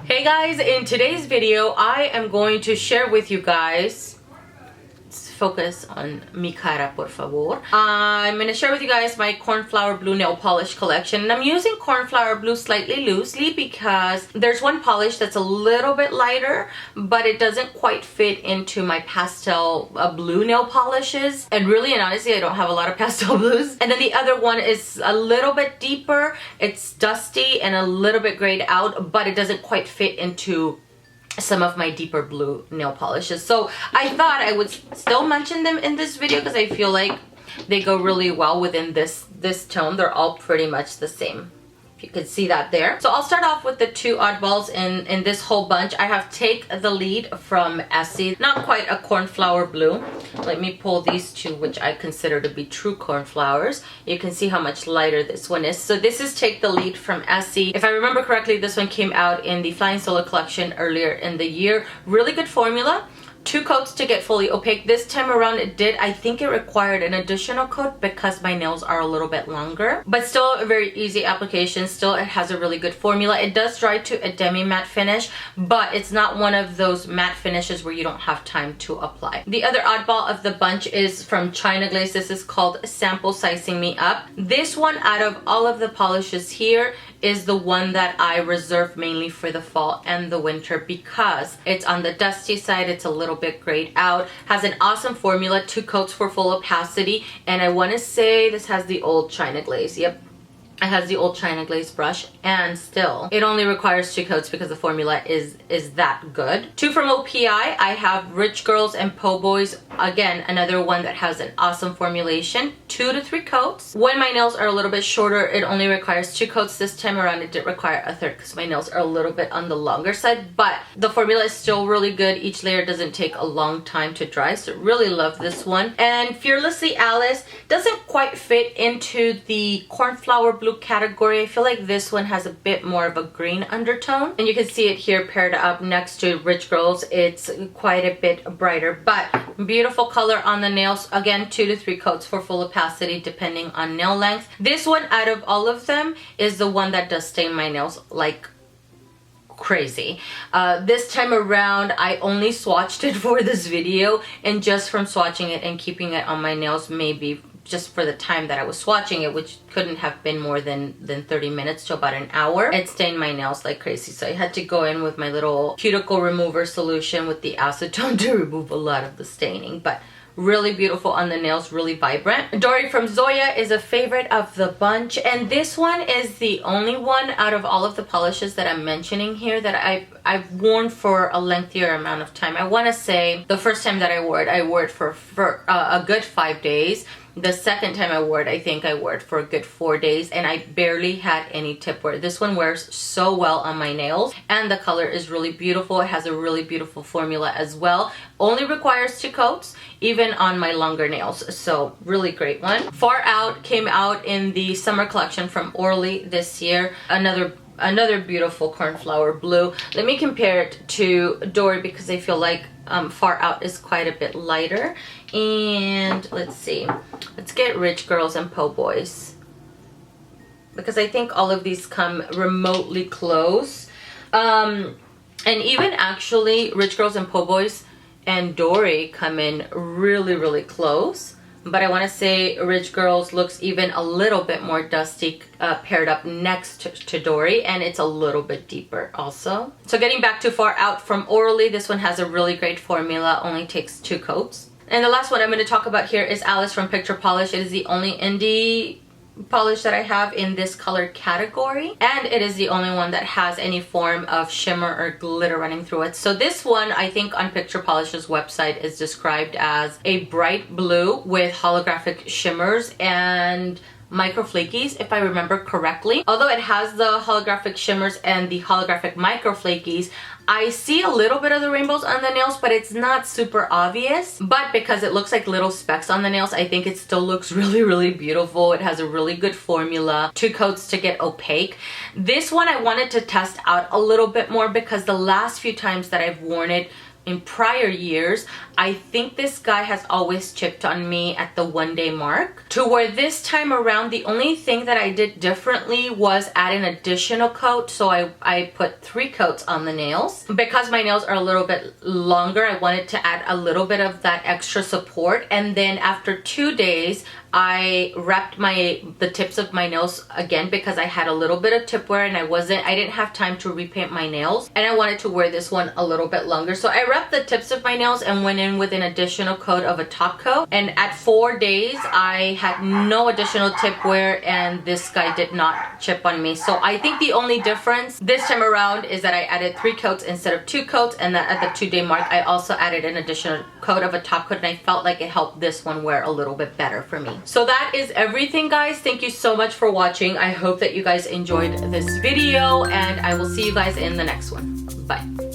Hey guys, in today's video I am going to share with you guys, let's focus on mi cara por favor. I'm going to share with you guys my Cornflower blue nail polish collection, and I'm using Cornflower blue slightly loosely because there's one polish that's a little bit lighter but it doesn't quite fit into my pastel blue nail polishes, and really and honestly I don't have a lot of pastel blues. And then the other one is a little bit deeper, it's dusty and a little bit grayed out, but it doesn't quite fit into some of my deeper blue nail polishes. So I thought I would still mention them in this video because I feel like they go really well within this tone. They're all pretty much the same, if you could see that there. So I'll start off with the two oddballs in this whole bunch. I have Take the Lead from Essie, not quite a cornflower blue. Let me pull these two, which I consider to be true cornflowers. You can see how much lighter this one is. So this is Take the Lead from Essie. If I remember correctly, this one came out in the Flying Solo collection earlier in the year. Really good formula. 2 coats to get fully opaque. This time around it did, I think it required an additional coat because my nails are a little bit longer, but still a very easy application. Still, it has a really good formula. It does dry to a demi matte finish, but it's not one of those matte finishes where you don't have time to apply. The other oddball of the bunch is from China Glaze. This is called Sample Sizing Me Up. This one, out of all of the polishes here, is the one that I reserve mainly for the fall and the winter because it's on the dusty side, it's a little bit grayed out, has an awesome formula, 2 coats for full opacity, and I want to say this has the old China Glaze. Yep, it has the old China Glaze brush, and still it only requires 2 coats because the formula is that good. 2 from OPI, I have Rich Girls and Poboys. Again, another one that has an awesome formulation. 2 to 3 coats. When my nails are a little bit shorter, it only requires 2 coats. This time around it did require a third because my nails are a little bit on the longer side, but the formula is still really good. Each layer doesn't take a long time to dry, so really love this one. And Fearlessly Alice doesn't quite fit into the cornflower blue category. I feel like this one has a bit more of a green undertone, and you can see it here paired up next to Rich Girls. It's quite a bit brighter, but beautiful color on the nails. Again, 2 to 3 coats for full opacity depending on nail length. This one out of all of them is the one that does stain my nails like crazy. This time around I only swatched it for this video, and just from swatching it and keeping it on my nails, maybe just for the time that I was swatching it, which couldn't have been more than 30 minutes to about an hour, it stained my nails like crazy. So I had to go in with my little cuticle remover solution with the acetone to remove a lot of the staining. But really beautiful on the nails, really vibrant. Dory from Zoya is a favorite of the bunch, and this one is the only one out of all of the polishes that I'm mentioning here that I've worn for a lengthier amount of time. I want to say the first time that I wore it for a good 5 days. The second time I wore it, I think I wore it for a good 4 days, and I barely had any tip wear. This one wears so well on my nails, and the color is really beautiful. It has a really beautiful formula as well. Only requires 2 coats, even on my longer nails. So really great one. Far Out came out in the summer collection from Orly this year. Another beautiful cornflower blue. Let me compare it to Dory because I feel like Far Out is quite a bit lighter. And let's see, let's get Rich Girls and Poboys because I think all of these come remotely close. And even actually Rich Girls and Poboys and Dory come in really close. But I want to say Rich Girls looks even a little bit more dusty paired up next to Dory, and it's a little bit deeper also. So getting back to Far Out from Orly, this one has a really great formula, only takes 2 coats. And the last one I'm going to talk about here is Alice from Picture Polish. It is the only indie polish that I have in this color category, and it is the only one that has any form of shimmer or glitter running through it. So this one, I think on Picture Polish's website, is described as a bright blue with holographic shimmers and micro flakies, if I remember correctly. Although it has the holographic shimmers and the holographic micro flakies, I see a little bit of the rainbows on the nails, but it's not super obvious. But because it looks like little specks on the nails, I think it still looks really beautiful. It has a really good formula, 2 coats to get opaque. This one I wanted to test out a little bit more because the last few times that I've worn it in prior years, I think this guy has always chipped on me at the 1-day mark, to where this time around the only thing that I did differently was add an additional coat. So I put 3 coats on the nails. Because my nails are a little bit longer, I wanted to add a little bit of that extra support. And then after 2 days, I wrapped the tips of my nails again because I had a little bit of tip wear and I didn't have time to repaint my nails, and I wanted to wear this one a little bit longer. So I wrapped the tips of my nails and went in with an additional coat of a top coat. And at 4 days, I had no additional tip wear and this guy did not chip on me. So I think the only difference this time around is that I added 3 coats instead of 2 coats, and that at the 2-day mark, I also added an additional coat of a top coat, and I felt like it helped this one wear a little bit better for me. So that is everything, guys. Thank you so much for watching. I hope that you guys enjoyed this video, and I will see you guys in the next one. Bye.